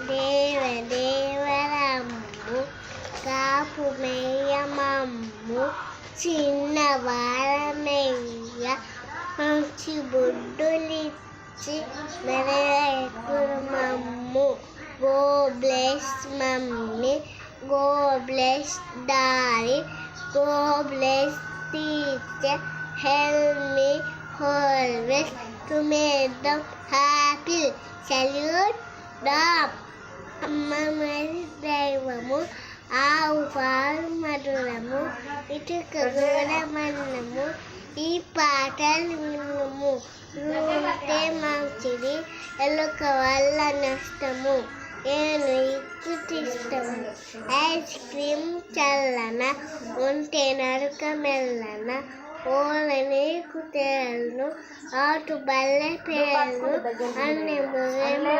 దేవదేవరమ్ము కాపు మేయమమ్ము చిన్న వారమయ్య మంచి బుడ్డులిచ్చి మెరకురమమ్ము. God bless mummy, God bless daddy, God bless teacher, help me always to make them happy. Salute them. అమ్మ మరి దైవము, ఆవు పాలు మధురము, ఇటుక గోడమన్నము, ఈ పాటలు విన్నము. ఉంటే మంచిది, ఎలుక వల్ల నష్టము, నేను ఇష్టము. ఐస్ క్రీమ్ చల్లన, ఉంటే నరక మెల్లన, ఓల నీకు తేలను, ఆటు బల్లె పేరు అన్ని ముగము.